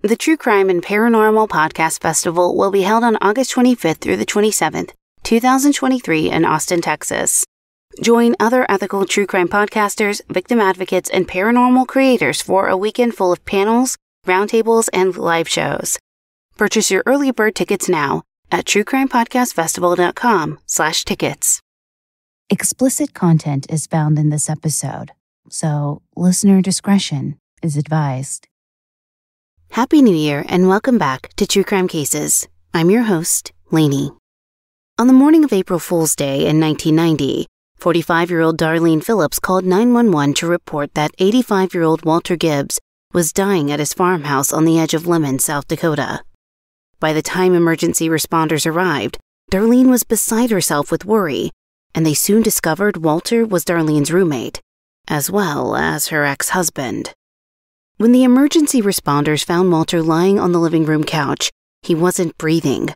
The True Crime and Paranormal Podcast Festival will be held on August 25th through the 27th, 2023 in Austin, Texas. Join other ethical true crime podcasters, victim advocates, and paranormal creators for a weekend full of panels, roundtables, and live shows. Purchase your early bird tickets now at truecrimepodcastfestival.com/tickets. Explicit content is found in this episode, so listener discretion is advised. Happy New Year and welcome back to True Crime Cases. I'm your host, Lainey. On the morning of April Fool's Day in 1990, 45-year-old Darlene Phillips called 911 to report that 85-year-old Walter Gibbs was dying at his farmhouse on the edge of Lemon, South Dakota. By the time emergency responders arrived, Darlene was beside herself with worry, and they soon discovered Walter was Darlene's roommate, as well as her ex-husband. When the emergency responders found Walter lying on the living room couch, he wasn't breathing.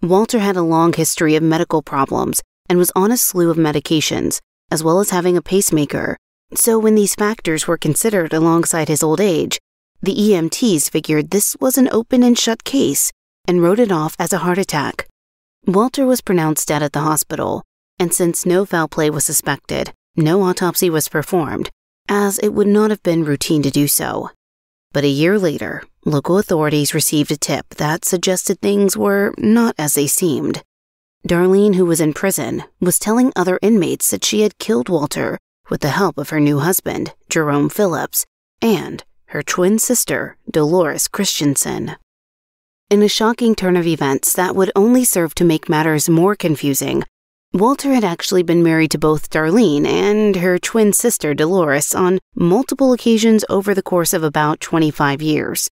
Walter had a long history of medical problems and was on a slew of medications, as well as having a pacemaker. So when these factors were considered alongside his old age, the EMTs figured this was an open and shut case and wrote it off as a heart attack. Walter was pronounced dead at the hospital, and since no foul play was suspected, no autopsy was performed, as it would not have been routine to do so. But a year later, local authorities received a tip that suggested things were not as they seemed. Darlene, who was in prison, was telling other inmates that she had killed Walter with the help of her new husband, Jerome Phillips, and her twin sister, Dolores Christensen. In a shocking turn of events that would only serve to make matters more confusing, Walter had actually been married to both Darlene and her twin sister Dolores on multiple occasions over the course of about 25 years.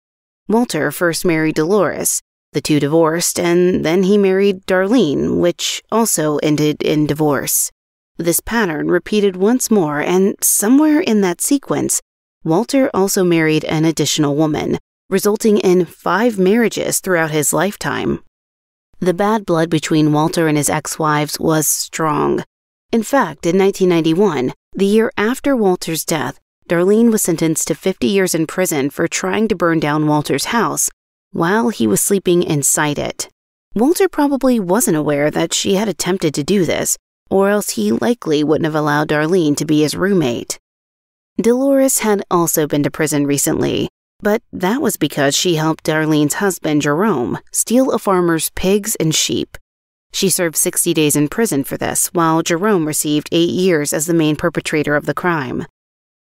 Walter first married Dolores, the two divorced, and then he married Darlene, which also ended in divorce. This pattern repeated once more, and somewhere in that sequence, Walter also married an additional woman, resulting in 5 marriages throughout his lifetime. The bad blood between Walter and his ex-wives was strong. In fact, in 1991, the year after Walter's death, Darlene was sentenced to 50 years in prison for trying to burn down Walter's house while he was sleeping inside it. Walter probably wasn't aware that she had attempted to do this, or else he likely wouldn't have allowed Darlene to be his roommate. Dolores had also been to prison recently, but that was because she helped Darlene's husband, Jerome, steal a farmer's pigs and sheep. She served 60 days in prison for this, while Jerome received 8 years as the main perpetrator of the crime.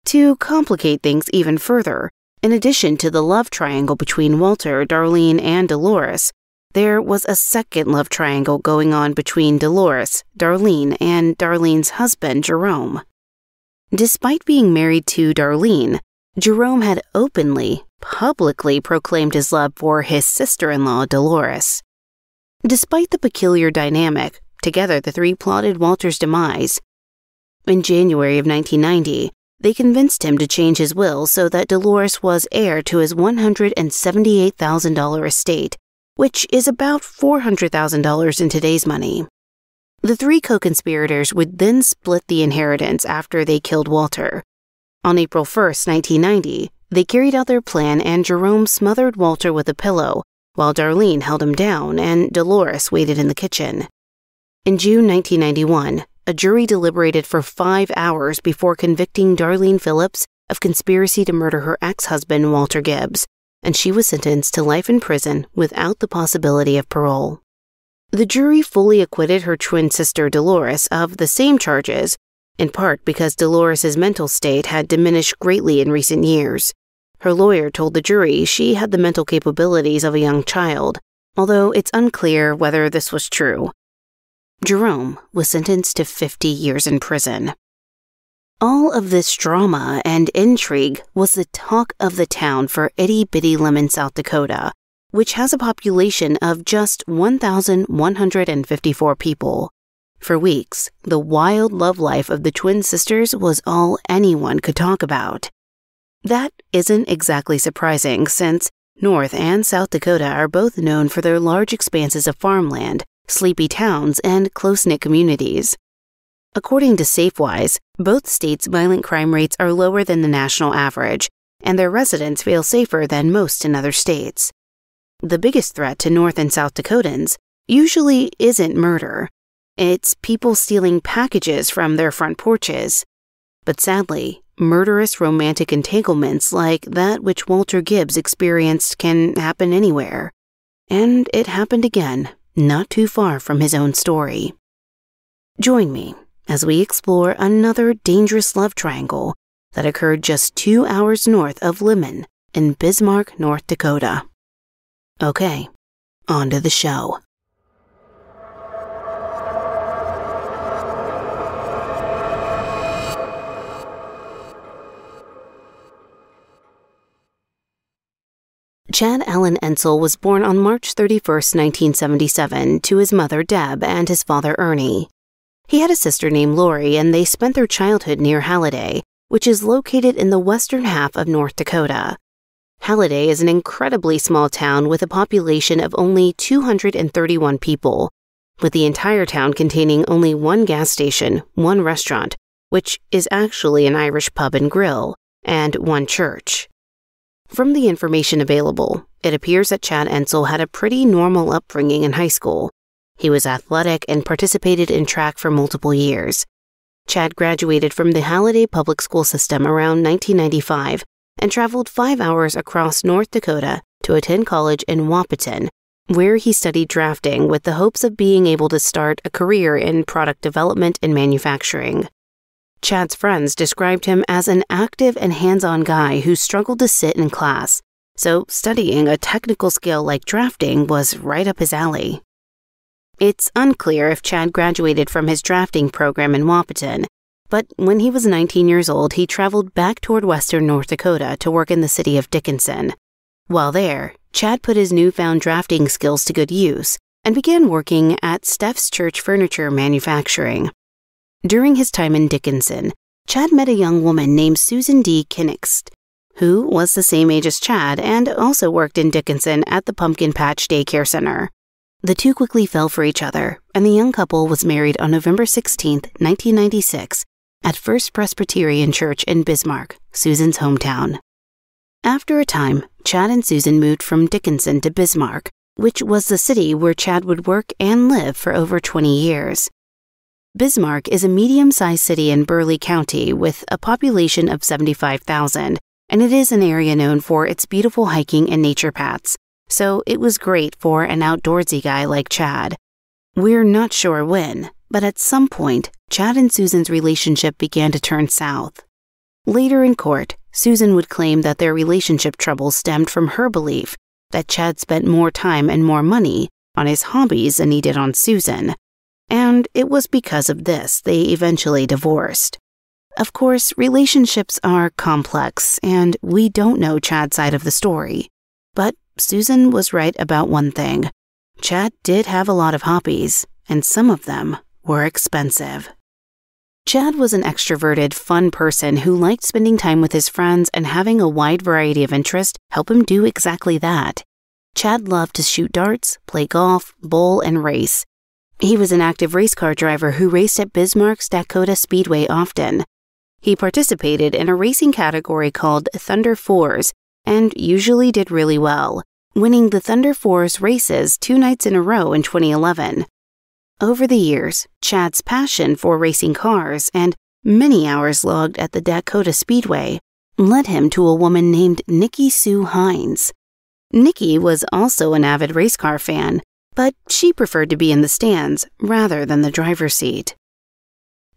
To complicate things even further, in addition to the love triangle between Walter, Darlene, and Dolores, there was a second love triangle going on between Dolores, Darlene, and Darlene's husband, Jerome. Despite being married to Darlene, Jerome had publicly proclaimed his love for his sister-in-law, Dolores. Despite the peculiar dynamic, together the three plotted Walter's demise. In January of 1990, they convinced him to change his will so that Dolores was heir to his $178,000 estate, which is about $400,000 in today's money. The three co-conspirators would then split the inheritance after they killed Walter. On April 1st, 1990, they carried out their plan and Jerome smothered Walter with a pillow, while Darlene held him down and Dolores waited in the kitchen. In June 1991, a jury deliberated for 5 hours before convicting Darlene Phillips of conspiracy to murder her ex-husband, Walter Gibbs, and she was sentenced to life in prison without the possibility of parole. The jury fully acquitted her twin sister, Dolores, of the same charges, in part because Dolores' mental state had diminished greatly in recent years. Her lawyer told the jury she had the mental capabilities of a young child, although it's unclear whether this was true. Jerome was sentenced to 50 years in prison. All of this drama and intrigue was the talk of the town for itty-bitty Lemon, South Dakota, which has a population of just 1,154 people. For weeks, the wild love life of the twin sisters was all anyone could talk about. That isn't exactly surprising since North and South Dakota are both known for their large expanses of farmland, sleepy towns, and close-knit communities. According to Safewise, both states' violent crime rates are lower than the national average, and their residents feel safer than most in other states. The biggest threat to North and South Dakotans usually isn't murder. It's people stealing packages from their front porches. But sadly, murderous romantic entanglements like that which Walter Gibbs experienced can happen anywhere. And it happened again, not too far from his own story. Join me as we explore another dangerous love triangle that occurred just 2 hours north of Limon in Bismarck, North Dakota. Okay, on to the show. Chad Allen Entzel was born on March 31, 1977, to his mother Deb and his father Ernie. He had a sister named Lori, and they spent their childhood near Halliday, which is located in the western half of North Dakota. Halliday is an incredibly small town with a population of only 231 people, with the entire town containing only one gas station, one restaurant, which is actually an Irish pub and grill, and one church. From the information available, it appears that Chad Entzel had a pretty normal upbringing in high school. He was athletic and participated in track for multiple years. Chad graduated from the Halliday public school system around 1995 and traveled 5 hours across North Dakota to attend college in Wahpeton, where he studied drafting with the hopes of being able to start a career in product development and manufacturing. Chad's friends described him as an active and hands-on guy who struggled to sit in class, so studying a technical skill like drafting was right up his alley. It's unclear if Chad graduated from his drafting program in Wahpeton, but when he was 19 years old, he traveled back toward western North Dakota to work in the city of Dickinson. While there, Chad put his newfound drafting skills to good use and began working at Steph's Church Furniture Manufacturing. During his time in Dickinson, Chad met a young woman named Susan D. Kinnixt, who was the same age as Chad and also worked in Dickinson at the Pumpkin Patch Daycare Center. The two quickly fell for each other, and the young couple was married on November 16, 1996, at First Presbyterian Church in Bismarck, Susan's hometown. After a time, Chad and Susan moved from Dickinson to Bismarck, which was the city where Chad would work and live for over 20 years. Bismarck is a medium-sized city in Burleigh County with a population of 75,000, and it is an area known for its beautiful hiking and nature paths, so it was great for an outdoorsy guy like Chad. We're not sure when, but at some point, Chad and Susan's relationship began to turn south. Later in court, Susan would claim that their relationship troubles stemmed from her belief that Chad spent more time and more money on his hobbies than he did on Susan, and it was because of this they eventually divorced. Of course, relationships are complex, and we don't know Chad's side of the story. But Susan was right about one thing. Chad did have a lot of hobbies, and some of them were expensive. Chad was an extroverted, fun person who liked spending time with his friends, and having a wide variety of interests helped him do exactly that. Chad loved to shoot darts, play golf, bowl, and race. He was an active race car driver who raced at Bismarck's Dakota Speedway often. He participated in a racing category called Thunder Fours and usually did really well, winning the Thunder Fours races 2 nights in a row in 2011. Over the years, Chad's passion for racing cars and many hours logged at the Dakota Speedway led him to a woman named Nikki Sue Hines. Nikki was also an avid race car fan, but she preferred to be in the stands rather than the driver's seat.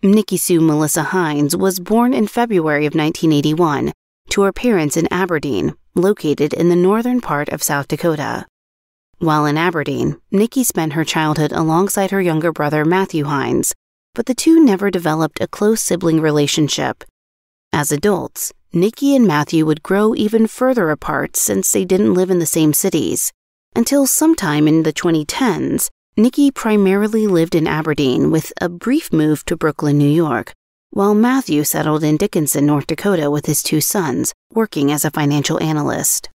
Nikki Sue Melissa Hines was born in February of 1981 to her parents in Aberdeen, located in the northern part of South Dakota. While in Aberdeen, Nikki spent her childhood alongside her younger brother Matthew Hines, but the two never developed a close sibling relationship. As adults, Nikki and Matthew would grow even further apart since they didn't live in the same cities. Until sometime in the 2010s, Nikki primarily lived in Aberdeen with a brief move to Brooklyn, New York, while Matthew settled in Dickinson, North Dakota with his 2 sons, working as a financial analyst.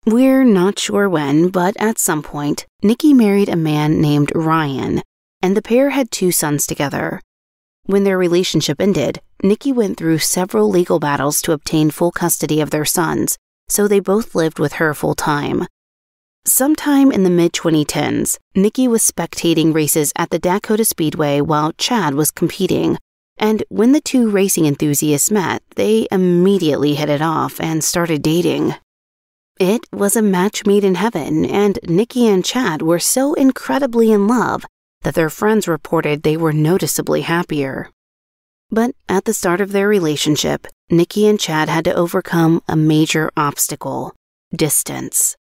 We're not sure when, but at some point, Nikki married a man named Ryan, and the pair had 2 sons together. When their relationship ended, Nikki went through several legal battles to obtain full custody of their sons, so they both lived with her full-time. Sometime in the mid-2010s, Nikki was spectating races at the Dakota Speedway while Chad was competing, and when the two racing enthusiasts met, they immediately hit it off and started dating. It was a match made in heaven, and Nikki and Chad were so incredibly in love that their friends reported they were noticeably happier. But at the start of their relationship, Nikki and Chad had to overcome a major obstacle: distance.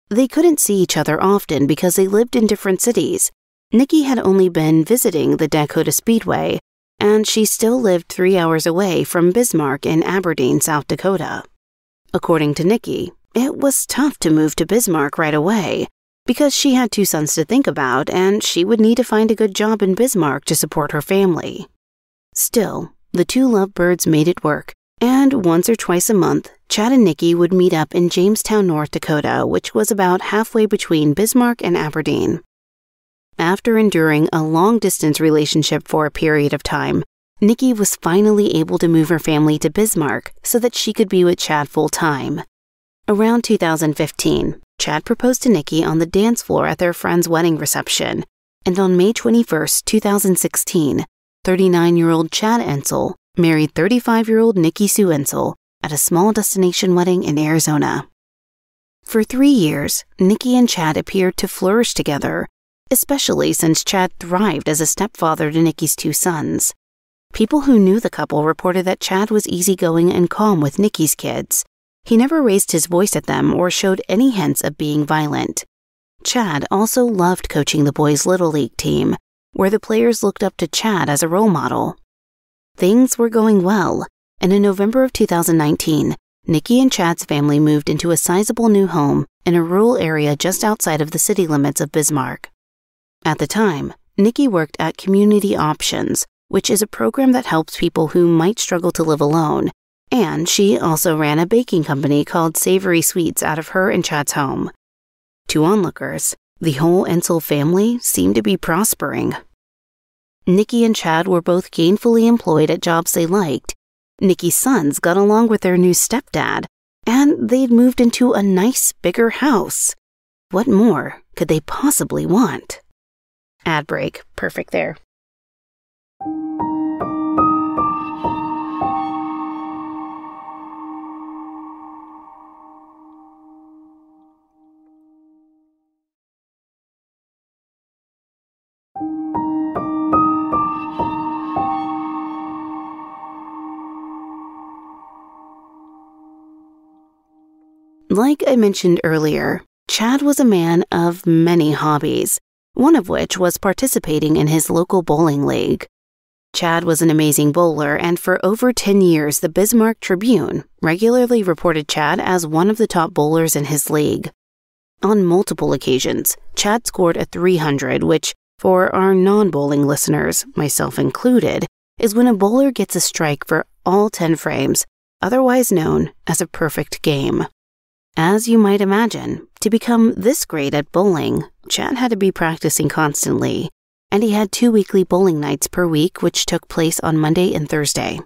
They couldn't see each other often because they lived in different cities. Nikki had only been visiting the Dakota Speedway, and she still lived 3 hours away from Bismarck in Aberdeen, South Dakota. According to Nikki, it was tough to move to Bismarck right away because she had 2 sons to think about and she would need to find a good job in Bismarck to support her family. Still, the 2 lovebirds made it work, and once or twice a month, Chad and Nikki would meet up in Jamestown, North Dakota, which was about halfway between Bismarck and Aberdeen. After enduring a long-distance relationship for a period of time, Nikki was finally able to move her family to Bismarck so that she could be with Chad full-time. Around 2015, Chad proposed to Nikki on the dance floor at their friend's wedding reception, and on May 21, 2016, 39-year-old Chad Entzel married 35-year-old Nikki Sue Entzel at a small destination wedding in Arizona. For 3 years, Nikki and Chad appeared to flourish together, especially since Chad thrived as a stepfather to Nikki's 2 sons. People who knew the couple reported that Chad was easygoing and calm with Nikki's kids. He never raised his voice at them or showed any hints of being violent. Chad also loved coaching the boys' Little League team, where the players looked up to Chad as a role model. Things were going well, and in November of 2019, Nikki and Chad's family moved into a sizable new home in a rural area just outside of the city limits of Bismarck. At the time, Nikki worked at Community Options, which is a program that helps people who might struggle to live alone, and she also ran a baking company called Savory Sweets out of her and Chad's home. To onlookers, the whole Entzel family seemed to be prospering. Nikki and Chad were both gainfully employed at jobs they liked. Nikki's sons got along with their new stepdad, and they'd moved into a nice, bigger house. What more could they possibly want? Ad break. Perfect there. Like I mentioned earlier, Chad was a man of many hobbies, one of which was participating in his local bowling league. Chad was an amazing bowler, and for over 10 years the Bismarck Tribune regularly reported Chad as one of the top bowlers in his league. On multiple occasions, Chad scored a 300, which, for our non-bowling listeners, myself included, is when a bowler gets a strike for all 10 frames, otherwise known as a perfect game. As you might imagine, to become this great at bowling, Chad had to be practicing constantly, and he had 2 weekly bowling nights per week which took place on Monday and Thursday.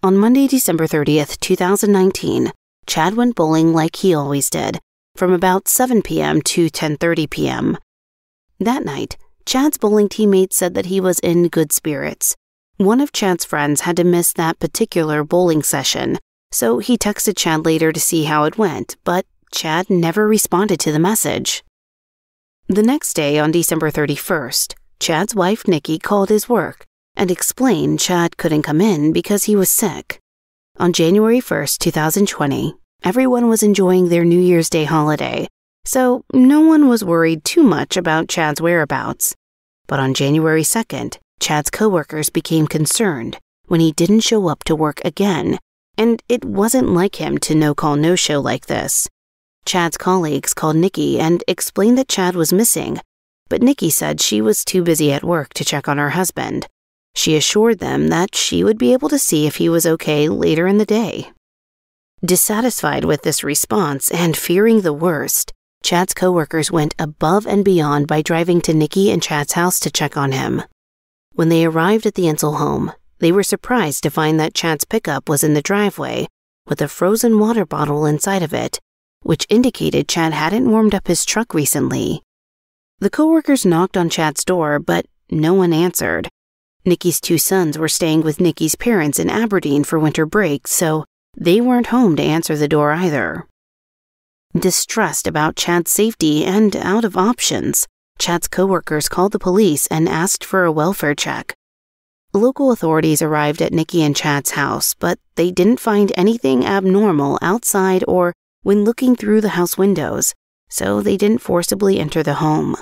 On Monday, December 30th, 2019, Chad went bowling like he always did, from about 7 p.m. to 10:30 p.m. That night, Chad's bowling teammate said that he was in good spirits. One of Chad's friends had to miss that particular bowling session, so he texted Chad later to see how it went, but Chad never responded to the message. The next day, on December 31st, Chad's wife Nikki called his work and explained Chad couldn't come in because he was sick. On January 1st, 2020, everyone was enjoying their New Year's Day holiday, so no one was worried too much about Chad's whereabouts. But on January 2nd, Chad's coworkers became concerned when he didn't show up to work again, and it wasn't like him to no-call, no-show like this. Chad's colleagues called Nikki and explained that Chad was missing, but Nikki said she was too busy at work to check on her husband. She assured them that she would be able to see if he was okay later in the day. Dissatisfied with this response and fearing the worst, Chad's coworkers went above and beyond by driving to Nikki and Chad's house to check on him. When they arrived at the Entzel home, they were surprised to find that Chad's pickup was in the driveway with a frozen water bottle inside of it, which indicated Chad hadn't warmed up his truck recently. The coworkers knocked on Chad's door, but no one answered. Nikki's 2 sons were staying with Nikki's parents in Aberdeen for winter break, so they weren't home to answer the door either. Distressed about Chad's safety and out of options, Chad's coworkers called the police and asked for a welfare check. Local authorities arrived at Nikki and Chad's house, but they didn't find anything abnormal outside or when looking through the house windows, so they didn't forcibly enter the home.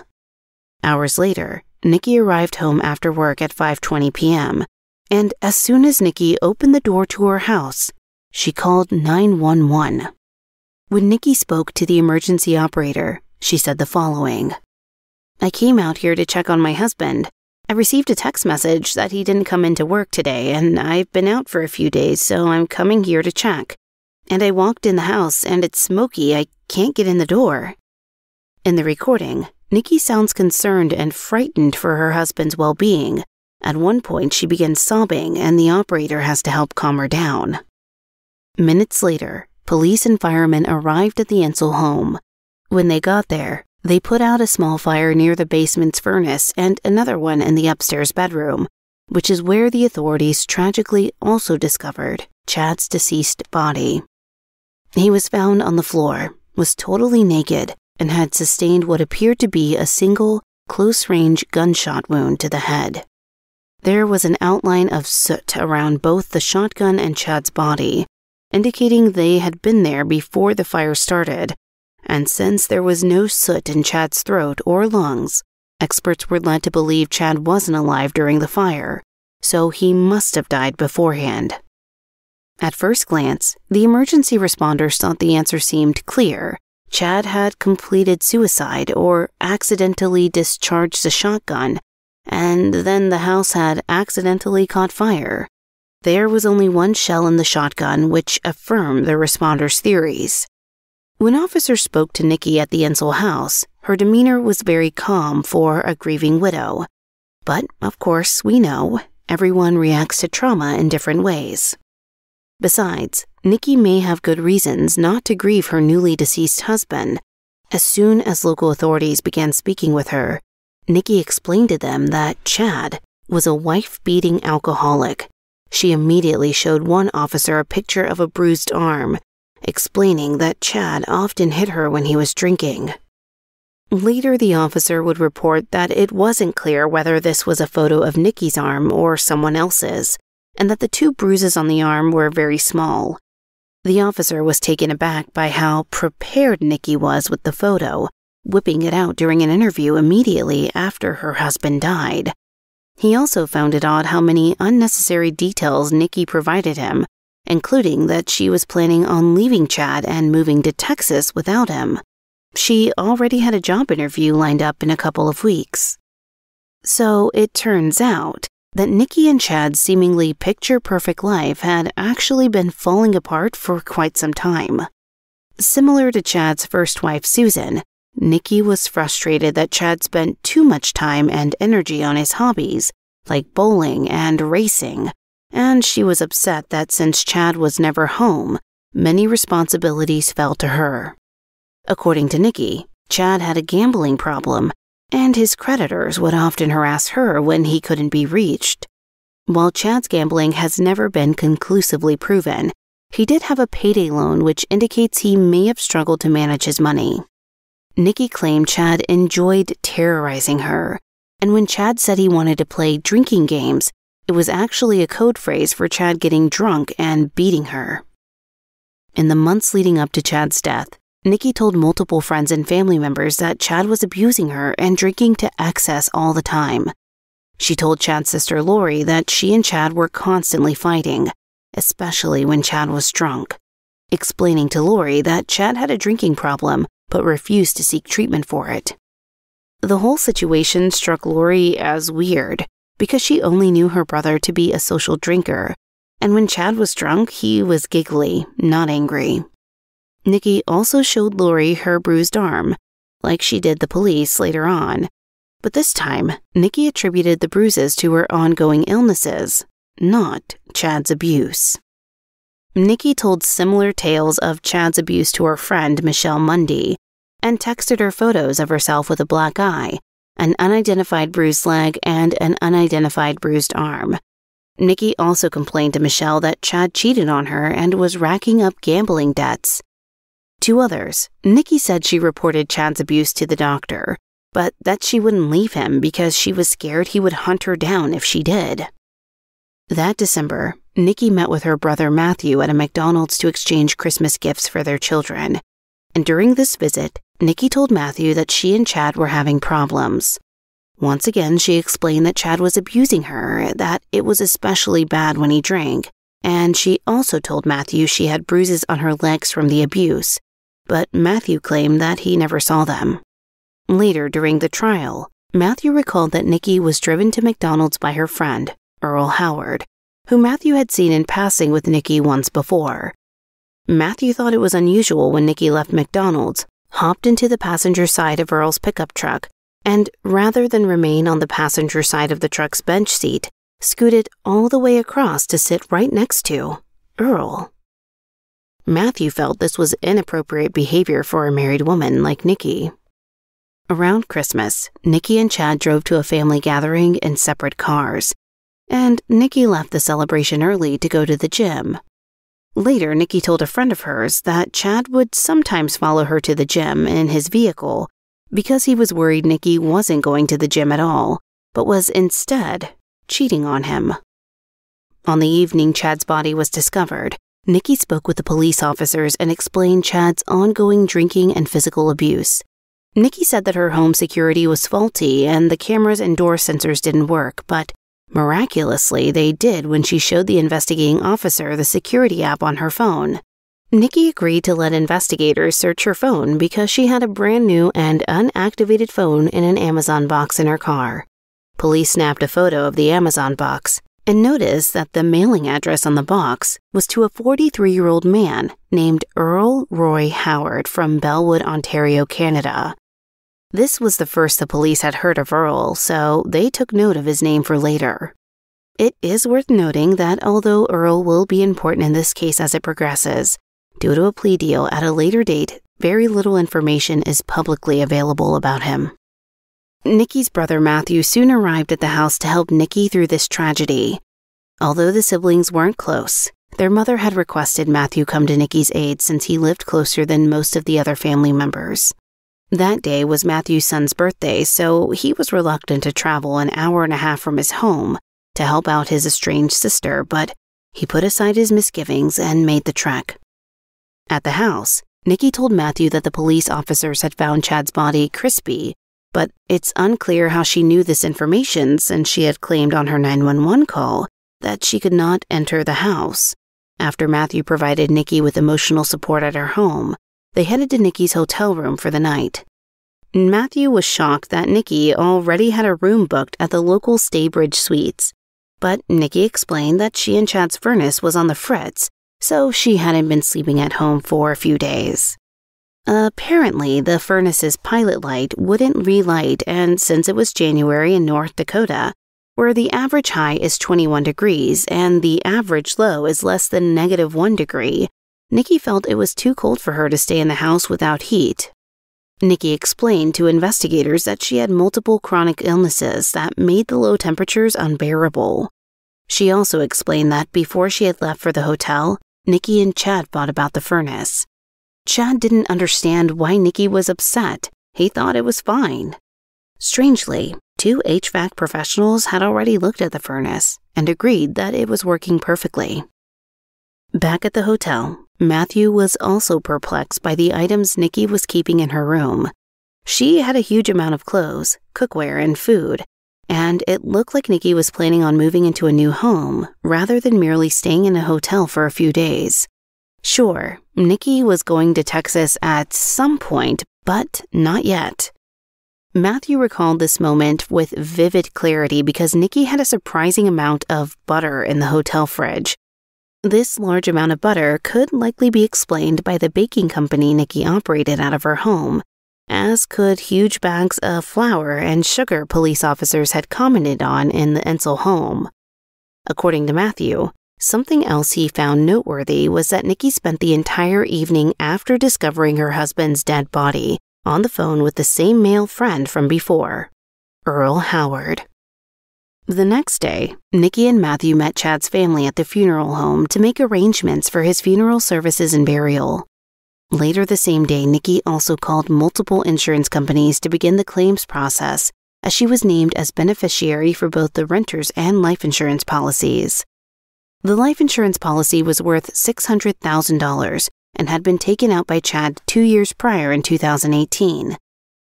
Hours later, Nikki arrived home after work at 5:20 p.m., and as soon as Nikki opened the door to her house, she called 911. When Nikki spoke to the emergency operator, she said the following: "I came out here to check on my husband. I received a text message that he didn't come into work today, and I've been out for a few days, so I'm coming here to check. And I walked in the house, and it's smoky. I can't get in the door." In the recording, Nikki sounds concerned and frightened for her husband's well-being. At one point, she begins sobbing, and the operator has to help calm her down. Minutes later, police and firemen arrived at the Entzel home. When they got there, they put out a small fire near the basement's furnace and another one in the upstairs bedroom, which is where the authorities tragically also discovered Chad's deceased body. He was found on the floor, was totally naked, and had sustained what appeared to be a single, close-range gunshot wound to the head. There was an outline of soot around both the shotgun and Chad's body, indicating they had been there before the fire started, and since there was no soot in Chad's throat or lungs, experts were led to believe Chad wasn't alive during the fire, so he must have died beforehand. At first glance, the emergency responders thought the answer seemed clear. Chad had completed suicide or accidentally discharged the shotgun, and then the house had accidentally caught fire. There was only one shell in the shotgun, which affirmed the responders' theories. When officers spoke to Nikki at the Entzel house, her demeanor was very calm for a grieving widow. But, of course, we know, everyone reacts to trauma in different ways. Besides, Nikki may have good reasons not to grieve her newly deceased husband. As soon as local authorities began speaking with her, Nikki explained to them that Chad was a wife-beating alcoholic. She immediately showed one officer a picture of a bruised arm, explaining that Chad often hit her when he was drinking. Later, the officer would report that it wasn't clear whether this was a photo of Nikki's arm or someone else's, and that the 2 bruises on the arm were very small. The officer was taken aback by how prepared Nikki was with the photo, whipping it out during an interview immediately after her husband died. He also found it odd how many unnecessary details Nikki provided him, including that she was planning on leaving Chad and moving to Texas without him. She already had a job interview lined up in a couple of weeks. So it turns out that Nikki and Chad's seemingly picture-perfect life had actually been falling apart for quite some time. Similar to Chad's first wife, Susan, Nikki was frustrated that Chad spent too much time and energy on his hobbies, like bowling and racing, and she was upset that since Chad was never home, many responsibilities fell to her. According to Nikki, Chad had a gambling problem, and his creditors would often harass her when he couldn't be reached. While Chad's gambling has never been conclusively proven, he did have a payday loan which indicates he may have struggled to manage his money. Nikki claimed Chad enjoyed terrorizing her, and when Chad said he wanted to play drinking games, it was actually a code phrase for Chad getting drunk and beating her. In the months leading up to Chad's death, Nikki told multiple friends and family members that Chad was abusing her and drinking to excess all the time. She told Chad's sister Lori that she and Chad were constantly fighting, especially when Chad was drunk, explaining to Lori that Chad had a drinking problem but refused to seek treatment for it. The whole situation struck Lori as weird because she only knew her brother to be a social drinker, and when Chad was drunk, he was giggly, not angry. Nikki also showed Lori her bruised arm, like she did the police later on, But this time, Nikki attributed the bruises to her ongoing illnesses, not Chad's abuse. Nikki told similar tales of Chad's abuse to her friend Michelle Mundy and texted her photos of herself with a black eye, an unidentified bruised leg, and an unidentified bruised arm. Nikki also complained to Michelle that Chad cheated on her and was racking up gambling debts. To others, Nikki said she reported Chad's abuse to the doctor, but that she wouldn't leave him because she was scared he would hunt her down if she did. That December, Nikki met with her brother Matthew at a McDonald's to exchange Christmas gifts for their children. And during this visit, Nikki told Matthew that she and Chad were having problems. Once again, she explained that Chad was abusing her, that it was especially bad when he drank, and she also told Matthew she had bruises on her legs from the abuse, but Matthew claimed that he never saw them. Later during the trial, Matthew recalled that Nikki was driven to McDonald's by her friend, Earl Howard, who Matthew had seen in passing with Nikki once before. Matthew thought it was unusual when Nikki left McDonald's, hopped into the passenger side of Earl's pickup truck, and rather than remain on the passenger side of the truck's bench seat, scooted all the way across to sit right next to Earl. Matthew felt this was inappropriate behavior for a married woman like Nikki. Around Christmas, Nikki and Chad drove to a family gathering in separate cars, and Nikki left the celebration early to go to the gym. Later, Nikki told a friend of hers that Chad would sometimes follow her to the gym in his vehicle because he was worried Nikki wasn't going to the gym at all, but was instead cheating on him. On the evening Chad's body was discovered, Nikki spoke with the police officers and explained Chad's ongoing drinking and physical abuse. Nikki said that her home security was faulty and the cameras and door sensors didn't work, but miraculously they did when she showed the investigating officer the security app on her phone. Nikki agreed to let investigators search her phone because she had a brand new and unactivated phone in an Amazon box in her car. Police snapped a photo of the Amazon box and noticed that the mailing address on the box was to a 43-year-old man named Earl Roy Howard from Bellwood, Ontario, Canada. This was the first the police had heard of Earl, so they took note of his name for later. It is worth noting that although Earl will be important in this case as it progresses, due to a plea deal at a later date, very little information is publicly available about him. Nikki's brother Matthew soon arrived at the house to help Nikki through this tragedy. Although the siblings weren't close, their mother had requested Matthew come to Nikki's aid since he lived closer than most of the other family members. That day was Matthew's son's birthday, so he was reluctant to travel an hour and a half from his home to help out his estranged sister, but he put aside his misgivings and made the trek. At the house, Nikki told Matthew that the police officers had found Chad's body crispy, but it's unclear how she knew this information since she had claimed on her 911 call that she could not enter the house. After Matthew provided Nikki with emotional support at her home, they headed to Nikki's hotel room for the night. Matthew was shocked that Nikki already had a room booked at the local Staybridge Suites, but Nikki explained that she and Chad's furnace was on the fritz, so she hadn't been sleeping at home for a few days. Apparently, the furnace's pilot light wouldn't relight, and since it was January in North Dakota, where the average high is 21 degrees and the average low is less than -1 degree, Nikki felt it was too cold for her to stay in the house without heat. Nikki explained to investigators that she had multiple chronic illnesses that made the low temperatures unbearable. She also explained that before she had left for the hotel, Nikki and Chad fought about the furnace. Chad didn't understand why Nikki was upset. He thought it was fine. Strangely, 2 HVAC professionals had already looked at the furnace and agreed that it was working perfectly. Back at the hotel, Matthew was also perplexed by the items Nikki was keeping in her room. She had a huge amount of clothes, cookware, and food, and it looked like Nikki was planning on moving into a new home rather than merely staying in a hotel for a few days. Sure, Nikki was going to Texas at some point, but not yet. Matthew recalled this moment with vivid clarity because Nikki had a surprising amount of butter in the hotel fridge. This large amount of butter could likely be explained by the baking company Nikki operated out of her home, as could huge bags of flour and sugar police officers had commented on in the Entzel home. According to Matthew, something else he found noteworthy was that Nikki spent the entire evening after discovering her husband's dead body on the phone with the same male friend from before, Earl Howard. The next day, Nikki and Matthew met Chad's family at the funeral home to make arrangements for his funeral services and burial. Later the same day, Nikki also called multiple insurance companies to begin the claims process, as she was named as beneficiary for both the renters and life insurance policies. The life insurance policy was worth $600,000 and had been taken out by Chad 2 years prior in 2018,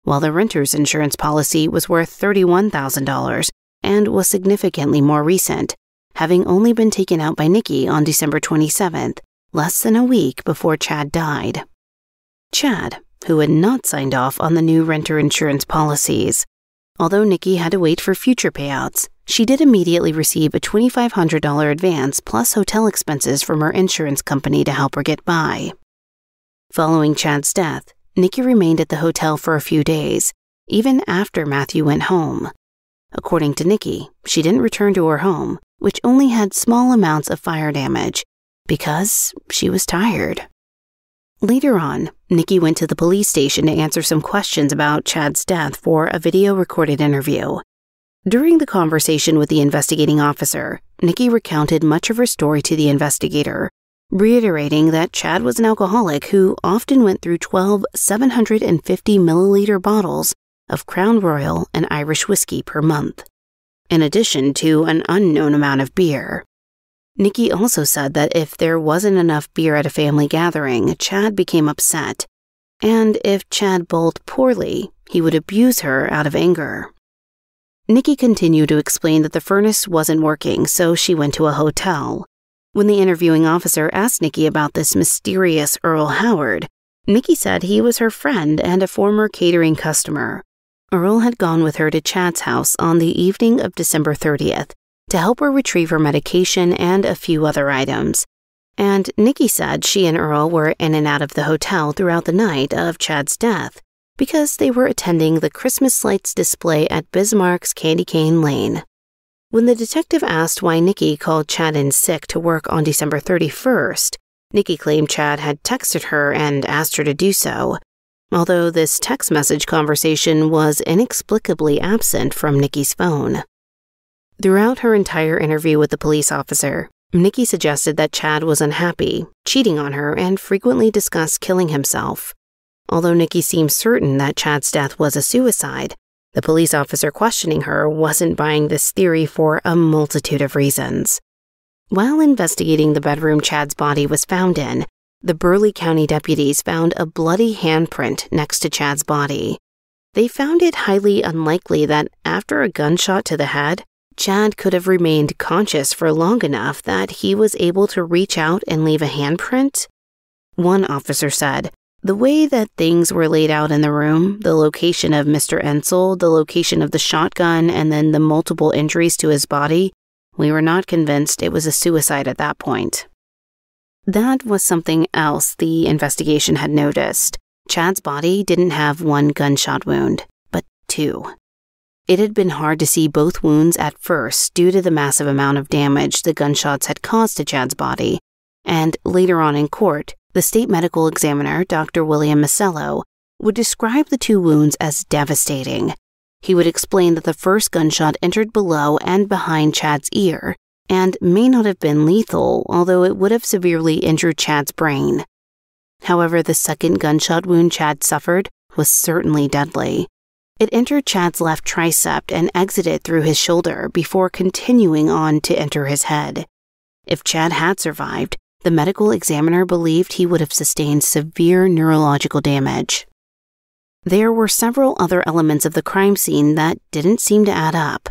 while the renter's insurance policy was worth $31,000 and was significantly more recent, having only been taken out by Nikki on December 27th, less than a week before Chad died. Chad, who had not signed off on the new renter insurance policies. Although Nikki had to wait for future payouts, she did immediately receive a $2,500 advance plus hotel expenses from her insurance company to help her get by. Following Chad's death, Nikki remained at the hotel for a few days, even after Matthew went home. According to Nikki, she didn't return to her home, which only had small amounts of fire damage, because she was tired. Later on, Nikki went to the police station to answer some questions about Chad's death for a video-recorded interview. During the conversation with the investigating officer, Nikki recounted much of her story to the investigator, reiterating that Chad was an alcoholic who often went through 12 750-milliliter bottles of Crown Royal and Irish whiskey per month, in addition to an unknown amount of beer. Nikki also said that if there wasn't enough beer at a family gathering, Chad became upset, and if Chad bowled poorly, he would abuse her out of anger. Nikki continued to explain that the furnace wasn't working, so she went to a hotel. When the interviewing officer asked Nikki about this mysterious Earl Howard, Nikki said he was her friend and a former catering customer. Earl had gone with her to Chad's house on the evening of December 30th to help her retrieve her medication and a few other items. And Nikki said she and Earl were in and out of the hotel throughout the night of Chad's death because they were attending the Christmas lights display at Bismarck's Candy Cane Lane. When the detective asked why Nikki called Chad in sick to work on December 31st, Nikki claimed Chad had texted her and asked her to do so, although this text message conversation was inexplicably absent from Nikki's phone. Throughout her entire interview with the police officer, Nikki suggested that Chad was unhappy, cheating on her, and frequently discussed killing himself. Although Nikki seemed certain that Chad's death was a suicide, the police officer questioning her wasn't buying this theory for a multitude of reasons. While investigating the bedroom Chad's body was found in, the Burleigh County deputies found a bloody handprint next to Chad's body. They found it highly unlikely that after a gunshot to the head, Chad could have remained conscious for long enough that he was able to reach out and leave a handprint. One officer said, "The way that things were laid out in the room, the location of Mr. Entzel, the location of the shotgun, and then the multiple injuries to his body, we were not convinced it was a suicide at that point." That was something else the investigation had noticed. Chad's body didn't have one gunshot wound, but two. It had been hard to see both wounds at first due to the massive amount of damage the gunshots had caused to Chad's body, and later on in court, the state medical examiner, Dr. William Masello, would describe the two wounds as devastating. He would explain that the first gunshot entered below and behind Chad's ear, and may not have been lethal, although it would have severely injured Chad's brain. However, the second gunshot wound Chad suffered was certainly deadly. It entered Chad's left tricep and exited through his shoulder before continuing on to enter his head. If Chad had survived, the medical examiner believed he would have sustained severe neurological damage. There were several other elements of the crime scene that didn't seem to add up.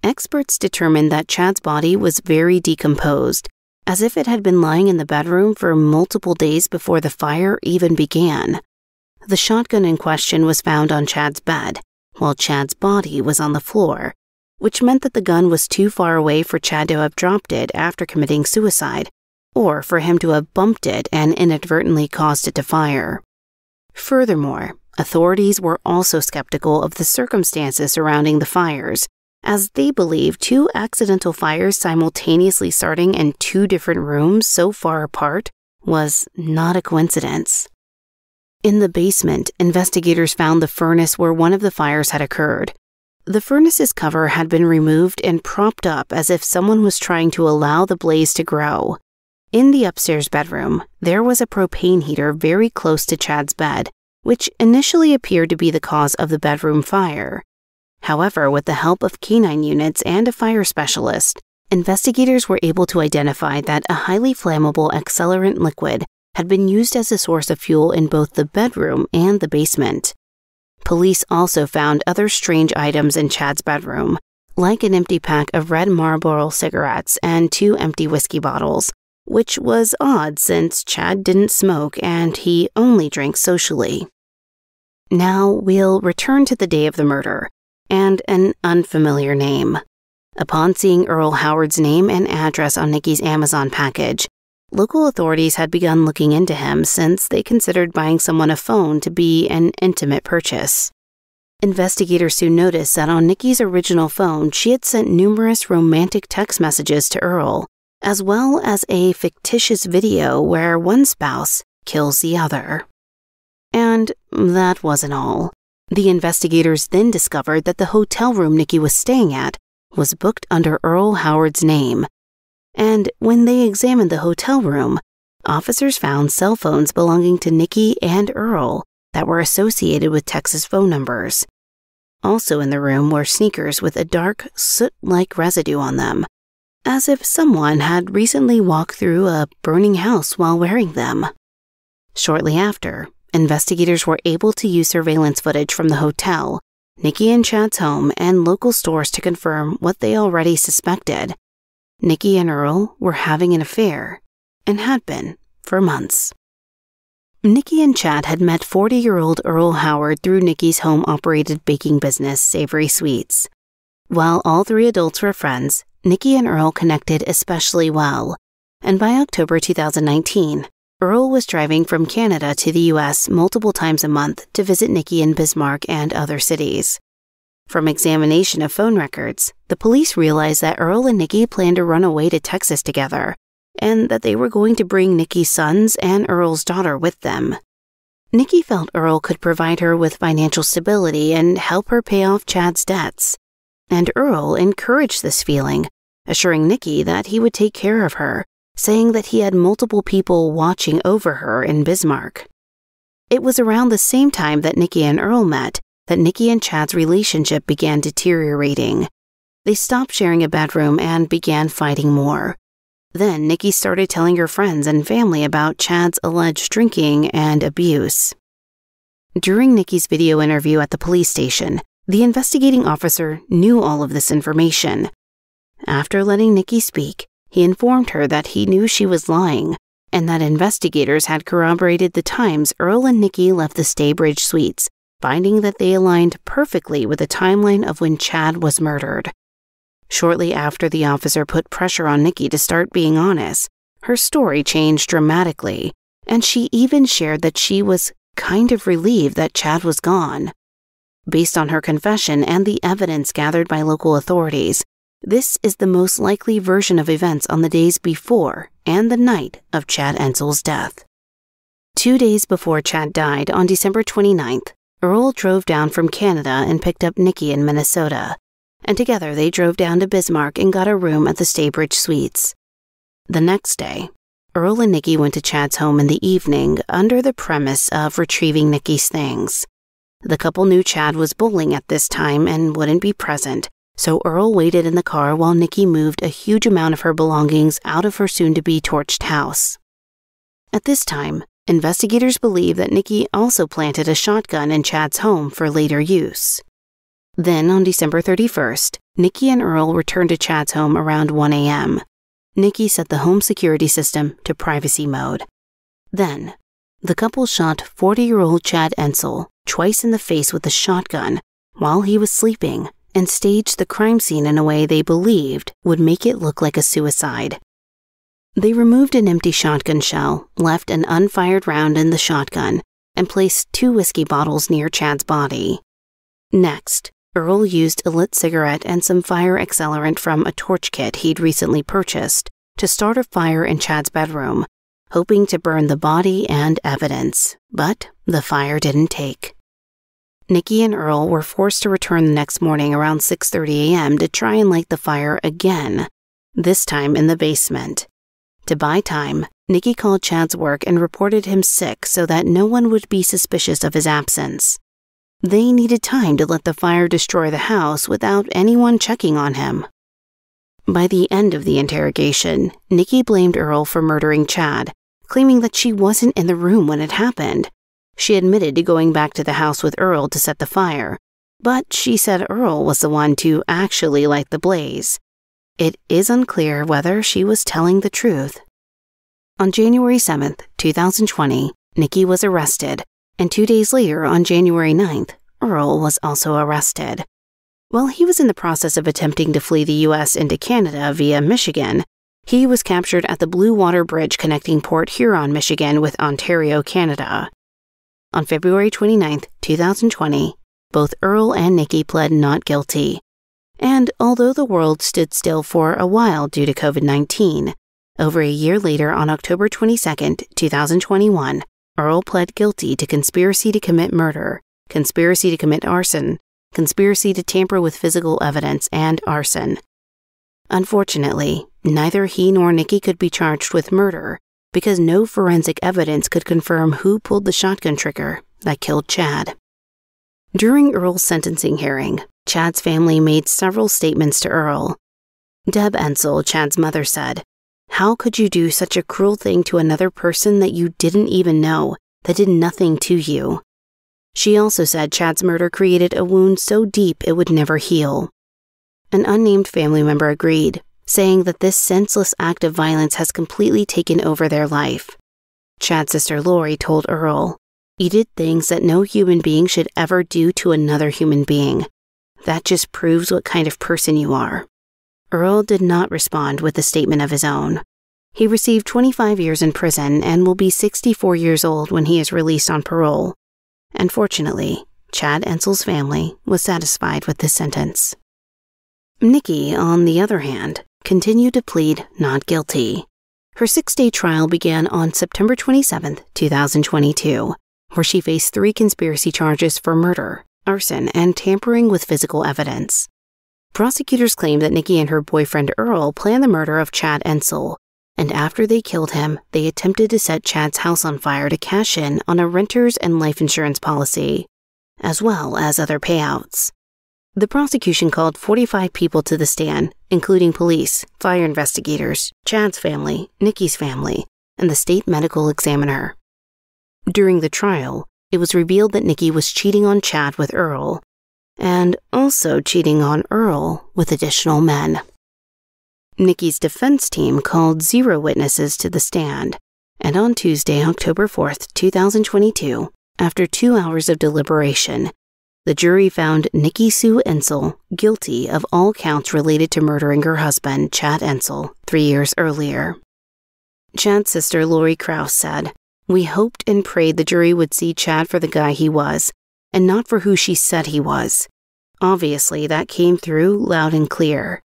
Experts determined that Chad's body was very decomposed, as if it had been lying in the bedroom for multiple days before the fire even began. The shotgun in question was found on Chad's bed, while Chad's body was on the floor, which meant that the gun was too far away for Chad to have dropped it after committing suicide, or for him to have bumped it and inadvertently caused it to fire. Furthermore, Authorities were also skeptical of the circumstances surrounding the fires, as they believed two accidental fires simultaneously starting in two different rooms so far apart was not a coincidence. In the basement, investigators found the furnace where one of the fires had occurred. The furnace's cover had been removed and propped up as if someone was trying to allow the blaze to grow. In the upstairs bedroom, there was a propane heater very close to Chad's bed, which initially appeared to be the cause of the bedroom fire. However, with the help of canine units and a fire specialist, investigators were able to identify that a highly flammable accelerant liquid had been used as a source of fuel in both the bedroom and the basement. Police also found other strange items in Chad's bedroom, like an empty pack of red Marlboro cigarettes and 2 empty whiskey bottles, which was odd since Chad didn't smoke and he only drank socially. Now we'll return to the day of the murder, and an unfamiliar name. Upon seeing Earl Howard's name and address on Nikki's Amazon package, local authorities had begun looking into him since they considered buying someone a phone to be an intimate purchase. Investigators soon noticed that on Nikki's original phone, she had sent numerous romantic text messages to Earl, as well as a fictitious video where one spouse kills the other. And that wasn't all. The investigators then discovered that the hotel room Nikki was staying at was booked under Earl Howard's name. And when they examined the hotel room, officers found cell phones belonging to Nikki and Earl that were associated with Texas phone numbers. Also in the room were sneakers with a dark, soot-like residue on them, as if someone had recently walked through a burning house while wearing them. Shortly after, investigators were able to use surveillance footage from the hotel, Nikki and Chad's home, and local stores to confirm what they already suspected. Nikki and Earl were having an affair, and had been for months. Nikki and Chad had met 40-year-old Earl Howard through Nikki's home-operated baking business, Savory Sweets. While all three adults were friends, Nikki and Earl connected especially well, and by October 2019, Earl was driving from Canada to the U.S. multiple times a month to visit Nikki in Bismarck and other cities. From examination of phone records, the police realized that Earl and Nikki planned to run away to Texas together, and that they were going to bring Nikki's sons and Earl's daughter with them. Nikki felt Earl could provide her with financial stability and help her pay off Chad's debts, and Earl encouraged this feeling, assuring Nikki that he would take care of her, saying that he had multiple people watching over her in Bismarck. It was around the same time that Nikki and Earl met that Nikki and Chad's relationship began deteriorating. They stopped sharing a bedroom and began fighting more. Then Nikki started telling her friends and family about Chad's alleged drinking and abuse. During Nikki's video interview at the police station, the investigating officer knew all of this information. After letting Nikki speak, he informed her that he knew she was lying, and that investigators had corroborated the times Earl and Nikki left the Staybridge Suites, finding that they aligned perfectly with the timeline of when Chad was murdered. Shortly after the officer put pressure on Nikki to start being honest, her story changed dramatically, and she even shared that she was kind of relieved that Chad was gone. Based on her confession and the evidence gathered by local authorities, this is the most likely version of events on the days before and the night of Chad Entzel's death. 2 days before Chad died, on December 29th, Earl drove down from Canada and picked up Nikki in Minnesota, and together they drove down to Bismarck and got a room at the Staybridge Suites. The next day, Earl and Nikki went to Chad's home in the evening under the premise of retrieving Nikki's things. The couple knew Chad was bowling at this time and wouldn't be present, so Earl waited in the car while Nikki moved a huge amount of her belongings out of her soon-to-be torched house. At this time, investigators believe that Nikki also planted a shotgun in Chad's home for later use. Then, on December 31st, Nikki and Earl returned to Chad's home around 1 a.m. Nikki set the home security system to privacy mode. Then, the couple shot 40-year-old Chad Entzel twice in the face with a shotgun while he was sleeping and staged the crime scene in a way they believed would make it look like a suicide. They removed an empty shotgun shell, left an unfired round in the shotgun, and placed 2 whiskey bottles near Chad's body. Next, Earl used a lit cigarette and some fire accelerant from a torch kit he'd recently purchased to start a fire in Chad's bedroom, hoping to burn the body and evidence, but the fire didn't take. Nikki and Earl were forced to return the next morning around 6:30 a.m. to try and light the fire again, this time in the basement. To buy time, Nikki called Chad's work and reported him sick so that no one would be suspicious of his absence. They needed time to let the fire destroy the house without anyone checking on him. By the end of the interrogation, Nikki blamed Earl for murdering Chad, claiming that she wasn't in the room when it happened. She admitted to going back to the house with Earl to set the fire, but she said Earl was the one to actually light the blaze. It is unclear whether she was telling the truth. On January 7th, 2020, Nikki was arrested, and 2 days later, on January 9th, Earl was also arrested. While he was in the process of attempting to flee the U.S. into Canada via Michigan, he was captured at the Blue Water Bridge connecting Port Huron, Michigan with Ontario, Canada. On February 29th, 2020, both Earl and Nikki pled not guilty. And although the world stood still for a while due to COVID-19, over a year later on October 22nd, 2021, Earl pled guilty to conspiracy to commit murder, conspiracy to commit arson, conspiracy to tamper with physical evidence, and arson. Unfortunately, neither he nor Nikki could be charged with murder because no forensic evidence could confirm who pulled the shotgun trigger that killed Chad. During Earl's sentencing hearing, Chad's family made several statements to Earl. Deb Entzel, Chad's mother, said, "How could you do such a cruel thing to another person that you didn't even know, that did nothing to you?" She also said Chad's murder created a wound so deep it would never heal. An unnamed family member agreed, saying that this senseless act of violence has completely taken over their life. Chad's sister Lori told Earl, "You did things that no human being should ever do to another human being. That just proves what kind of person you are." Earl did not respond with a statement of his own. He received 25 years in prison and will be 64 years old when he is released on parole. And fortunately, Chad Entzel's family was satisfied with this sentence. Nikki, on the other hand, continued to plead not guilty. Her 6-day trial began on September 27, 2022, where she faced 3 conspiracy charges for murder, arson, and tampering with physical evidence. Prosecutors claimed that Nikki and her boyfriend Earl planned the murder of Chad Entzel, and after they killed him, they attempted to set Chad's house on fire to cash in on a renter's and life insurance policy, as well as other payouts. The prosecution called 45 people to the stand, including police, fire investigators, Chad's family, Nikki's family, and the state medical examiner. During the trial, it was revealed that Nikki was cheating on Chad with Earl, and also cheating on Earl with additional men. Nikki's defense team called 0 witnesses to the stand, and on Tuesday, October 4th, 2022, after 2 hours of deliberation, the jury found Nikki Sue Entzel guilty of all counts related to murdering her husband, Chad Entzel, 3 years earlier. Chad's sister Lori Krause said, "We hoped and prayed the jury would see Chad for the guy he was, and not for who she said he was. Obviously, that came through loud and clear."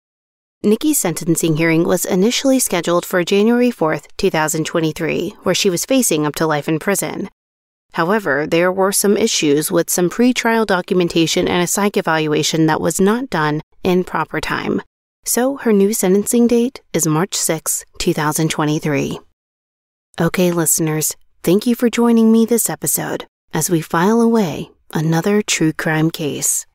Nikki's sentencing hearing was initially scheduled for January 4th, 2023, where she was facing up to life in prison. However, there were some issues with some pre-trial documentation and a psych evaluation that was not done in proper time. So her new sentencing date is March 6, 2023. Okay, listeners, thank you for joining me this episode as we file away another true crime case.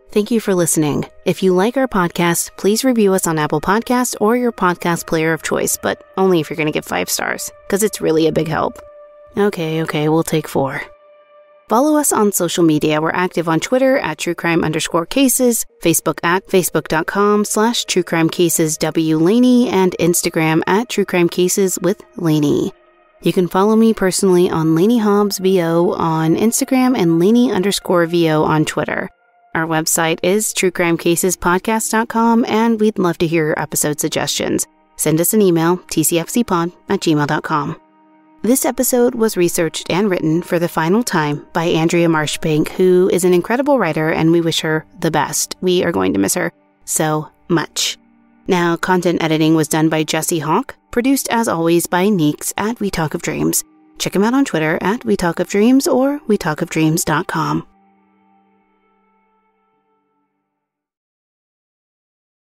Thank you for listening. If you like our podcast, please review us on Apple Podcasts or your podcast player of choice, but only if you're going to give 5 stars, because it's really a big help. Okay, we'll take 4. Follow us on social media. We're active on Twitter at truecrime_cases, Facebook at facebook.com/truecrimecaseswlaney, and Instagram at truecrimecaseswithlaney. You can follow me personally on Laney Hobbs VO on Instagram and Laney_VO on Twitter. Our website is truecrimecasespodcast.com, and we'd love to hear your episode suggestions. Send us an email, tcfcpod@gmail.com. This episode was researched and written for the final time by Andrea Marshbank, who is an incredible writer, and we wish her the best. We are going to miss her so much. Now, content editing was done by Jesse Hawk, produced as always by Neeks at We Talk of Dreams. Check him out on Twitter at We Talk of Dreams or WeTalkOfDreams.com.